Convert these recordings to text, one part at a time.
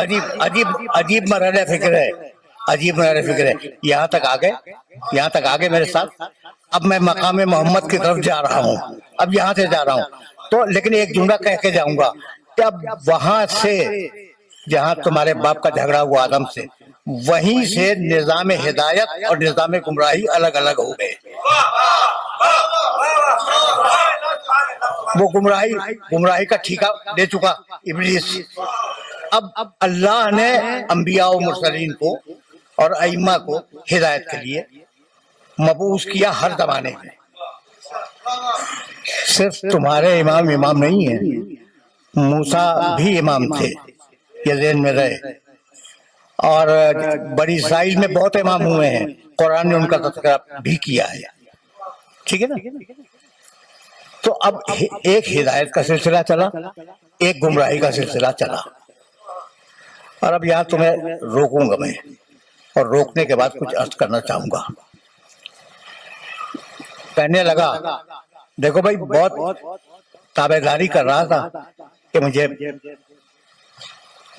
عجیب عجیب عجیب مرحلہ فکر ہے، عجیب مرحلہ فکر ہے. یہاں تک آ گئے میرے ساتھ. اب میں مقام محمد کی طرف جا رہا ہوں، اب یہاں سے جا رہا ہوں تو لیکن ایک جملہ کہہ کے جاؤں گا کہ اب وہاں سے جہاں تمہارے باپ کا جھگڑا ہوا آدم سے، وہیں سے نظام ہدایت اور نظام گمراہی الگ الگ ہو گئے. وہ گمراہی کا ٹھیکہ دے چکا ابلیس. اب اللہ نے انبیاء و مرسلین کو اور ائمہ کو ہدایت کے لیے مبعوث کیا ہر زمانے میں. صرف تمہارے امام نہیں ہیں، موسیٰ بھی امام تھے، یہ ذہن میں رہے. اور بنی اسرائیل میں بہت امام ہوئے ہیں، قرآن نے ان کا تذکرہ بھی کیا ہے. ٹھیک ہے نا؟ تو اب ایک ہدایت کا سلسلہ چلا، ایک گمراہی کا سلسلہ چلا. اور اب یہاں تمہیں روکوں گا میں، اور روکنے کے بعد کچھ عرض کرنا چاہوں گا. کہنے لگا دیکھو بھائی بہت تابع داری کر رہا تھا کہ مجھے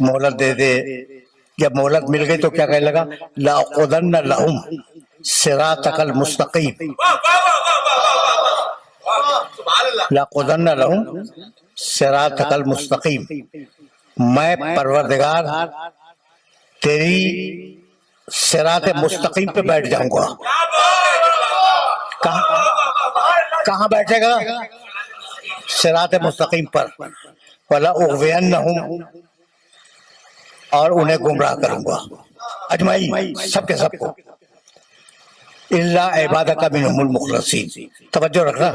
مہلت دے دے. جب مہلت مل گئی تو کیا کہنے لگا؟ لَأَقْعُدَنَّ لَهُمْ صِرَاطَكَ الْمُسْتَقِيمَ. لَأَقْعُدَنَّ لَهُمْ صِرَاطَكَ الْمُسْتَقِيمَ. میں پروردگار تیری صراط مستقیم پہ بیٹھ جاؤں گا. کہاں بیٹھے گا؟ صراط مستقیم پر. وَلَأُغْوِيَنَّهُمْ، اور انہیں گمراہ کروں گا اجمعین، سب کے سب کو. اِلَّا عِبَادَكَ مِنْهُمُ الْمُخْلَصِينَ. توجہ رکھنا،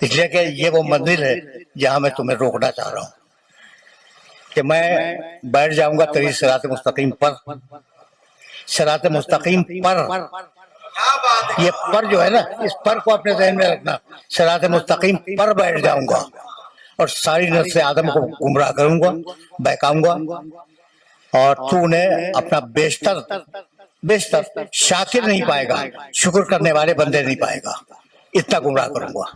اس لیے کہ یہ وہ منزل ہے جہاں میں تمہیں روکنا چاہ رہا ہوں کہ میں بیٹھ جاؤں گا تیری صراط مستقیم پر. صراط مستقیم پر، یہ پر جو ہے نا، اس پر کو اپنے ذہن میں رکھنا. صراط مستقیم پر بیٹھ جاؤں گا اور ساری نسل آدم کو گمراہ کروں گا، بہکاؤں گا، اور تو انہیں اپنا بیشتر شاکر نہیں پائے گا، شکر کرنے والے بندے نہیں پائے گا. اتنا گمراہ کروں گا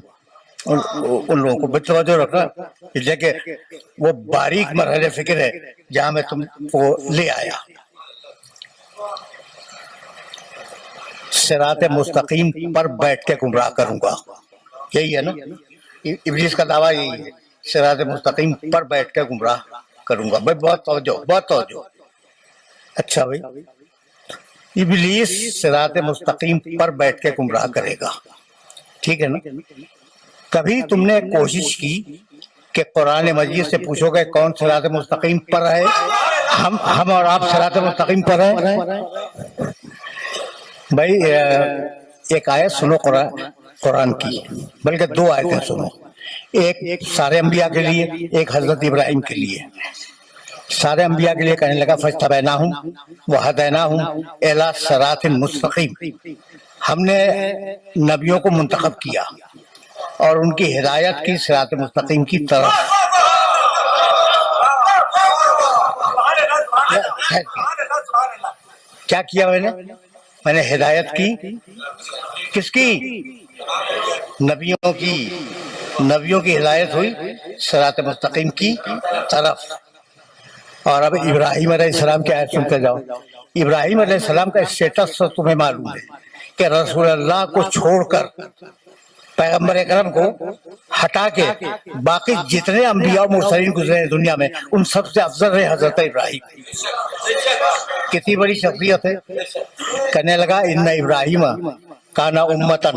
ان لوگوں کو. توجہ رکھنا، اس لیے کہ وہ باریک مرحلے فکر ہے جہاں میں تم کو لے آیا. صراط مستقیم پر بیٹھ کے گمراہ کروں گا، یہی ہے نا ابلیس کا دعویٰ، یہی ہے صراط مستقیم پر بیٹھ کے گمراہ کروں گا. بھائی بہت توجہ. اچھا بھائی، ابلیس صراط مستقیم پر بیٹھ کے گمراہ کرے گا، ٹھیک ہے نا؟ کبھی تم نے کوشش کی کہ قرآن مجید سے پوچھو گے کون صراط مستقیم پر ہے؟ ہم اور آپ صراط مستقیم پر ہیں؟ بھائی ایک آیت سنو قرآن کی، بلکہ دو آیتیں سنو. ایک سارے انبیاء کے لیے، ایک حضرت ابراہیم کے لیے. سارے انبیاء کے لیے کہنے لگا فاجتبیناہم وہدیناہم الی صراط مستقیم. ہم نے نبیوں کو منتخب کیا اور ان کی ہدایت کی صراط مستقیم کی طرف. کیا کیا میں نے ہدایت کی، کس کی؟ نبیوں کی ہدایت ہوئی صراط مستقیم کی طرف. اور اب ابراہیم علیہ السلام کی آیت سنتے جاؤ. ابراہیم علیہ السلام کا اسٹیٹس تو تمہیں معلوم ہے کہ رسول اللہ کو چھوڑ کر، پیغمبر اکرم کو ہٹا کے باقی جتنے انبیاء و مرسلین گزرے ہیں دنیا میں، ان سب سے افضل ہے حضرت ابراہیم. کتنی بڑی شخصیت ہے. کہنے لگا ان ابراہیم کانا امتن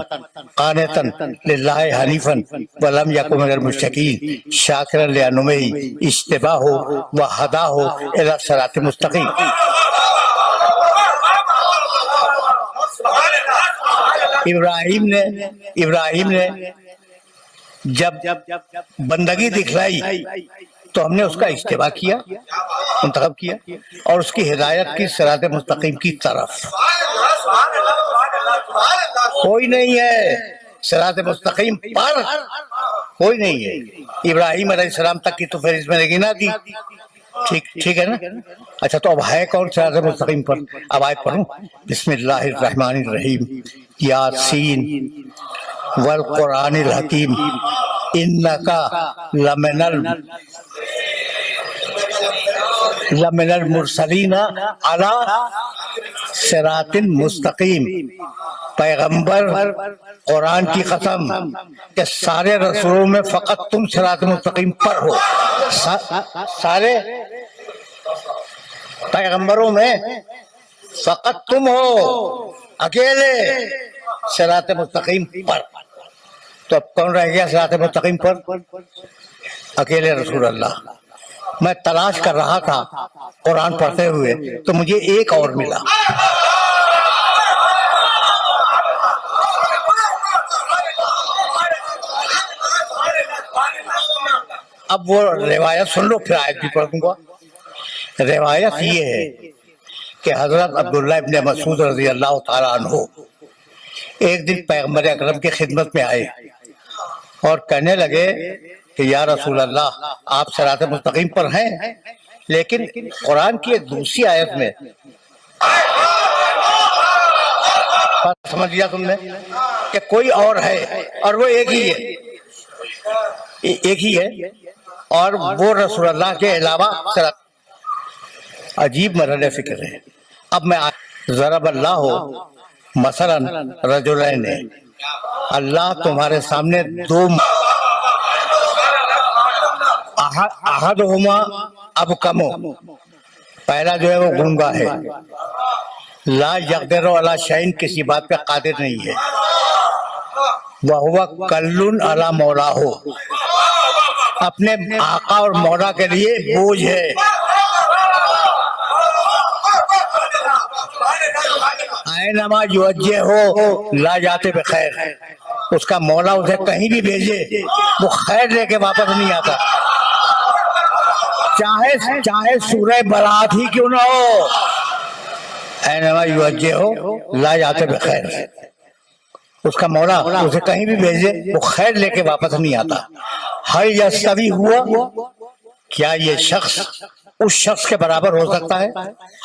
قانتن للہ حنیفن ولم یکن من المشرکین شاکرا لانعمہ اجتباہ وہداہ الی صراط مستقیم. ابراہیم نے جب بندگی دکھلائی تو ہم نے اس کا اجتباء کیا، منتخب کیا، اور اس کی ہدایت کی صراط مستقیم کی طرف. کوئی نہیں ہے صراط مستقیم پر، کوئی نہیں ہے. ابراہیم علیہ السلام تک کی تو فہرست میں نے گنا دی، ٹھیک ہے نا؟ اچھا تو اب ہے کون صراط مستقیم پر؟ اب آیت پڑھوں. بسم اللہ الرحمن الرحیم. یاسین والقرآن الحکیم انکا لمن لمن المرسلین علی صراط مستقیم، پیغمبر قرآن کی قسم کہ سارے رسولوں میں فقط تم صراط مستقیم پر ہو، سارے پیغمبروں میں فقط تم ہو اکیلے صراط مستقیم پر۔ تو اب کون رہ گیا صراط مستقیم پر؟ اکیلے رسول اللہ۔ میں تلاش کر رہا تھا قرآن پڑھتے ہوئے تو مجھے ایک اور ملا۔ اب وہ روایت سن لو، پھر آیت بھی پڑھ دوں گا۔ روایت یہ ہے کہ حضرت عبداللہ ابن مسعود رضی اللہ تعالیٰ عنہ ایک دن پیغمبر اکرم کی خدمت میں آئے اور کہنے لگے کہ یا رسول اللہ، آپ صراط مستقیم پر ہیں، لیکن قرآن کی ایک دوسری آیت میں، سمجھ لیا تم نے کہ کوئی اور ہے اور وہ ایک ہی ہے اور وہ رسول اللہ کے علاوہ صراط۔ عجیب مرحلہ فکر ہے۔ اب میں ضرب اللہ مثلا رجلین، اللہ تمہارے سامنے دو، احدہما ابکم، پہلا جو ہے وہ گونگا ہے، لا یقدر علی شیء، کسی بات پہ قادر نہیں ہے، وہو کل علی مولاہ، اپنے آقا اور مولا کے لیے بوجھ ہے۔ اینما یوجہ ہو لا جاتے بخیر، اس کا مولا اسے کہیں بھی بھیجے وہ خیر لے کے واپس نہیں آتا، چاہے سورہ برات ہی کیوں نہ ہو۔ اینما یوجہ ہو لا جاتے بخیر، اس کا مولا اسے کہیں بھی بھیجے وہ خیر لے کے واپس نہیں آتا۔ ہل یستوی ہوا، کیا یہ شخص اس شخص کے برابر ہو سکتا ہے؟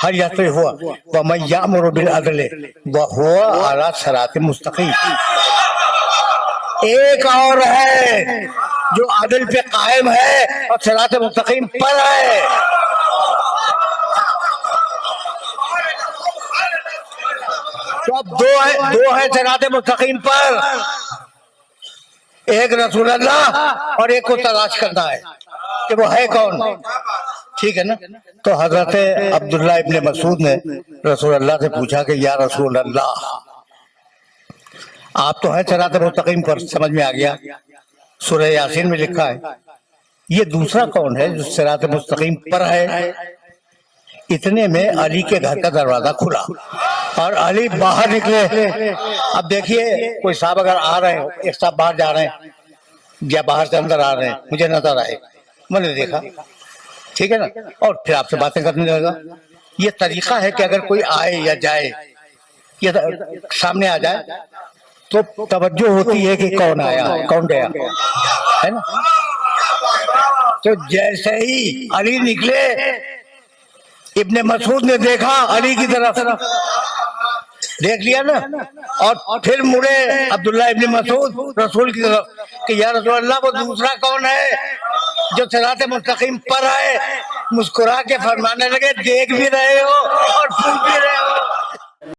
ہل یستوی ہوا ومن یأمر بالعدل وہو علی صراط مستقیم، ایک اور ہے جو عدل پہ قائم ہے اور صراط مستقیم پر ہے۔ تو اب دو ہے صراط مستقیم پر، ایک رسول اللہ اور ایک کو تلاش کرنا ہے کہ وہ ہے کون۔ ٹھیک ہے نا؟ تو حضرت عبداللہ ابن مسعود نے رسول اللہ سے پوچھا کہ یا رسول اللہ، آپ تو ہیں صراط مستقیم پر، سمجھ میں آ گیا، سورہ یاسین میں لکھا ہے، یہ دوسرا کون ہے جو صراط مستقیم پر ہے؟ اتنے میں علی کے گھر کا دروازہ کھلا اور علی باہر نکلے۔ اب دیکھیے کوئی صاحب اگر آ رہے ہو، ایک صاحب باہر جا رہے ہیں یا باہر سے اندر آ رہے ہیں، مجھے نظر آئے، میں نے دیکھا، ٹھیک ہے نا، اور پھر آپ سے باتیں کرنے لگا۔ یہ طریقہ ہے کہ اگر کوئی آئے یا جائے یا سامنے آ جائے تو توجہ ہوتی ہے کہ کون آیا کون گیا، ہے نا؟ تو جیسے ہی علی نکلے، ابن مسعود نے دیکھا علی کی طرف، دیکھ لیا نا، اور پھر مڑے عبداللہ ابن مسعود رسول کی طرف کہ یا رسول اللہ، وہ دوسرا کون ہے جو صراط مستقیم پر ہے؟ مسکرا کے فرمانے لگے، دیکھ بھی رہے ہو اور پوچھ بھی رہے ہو۔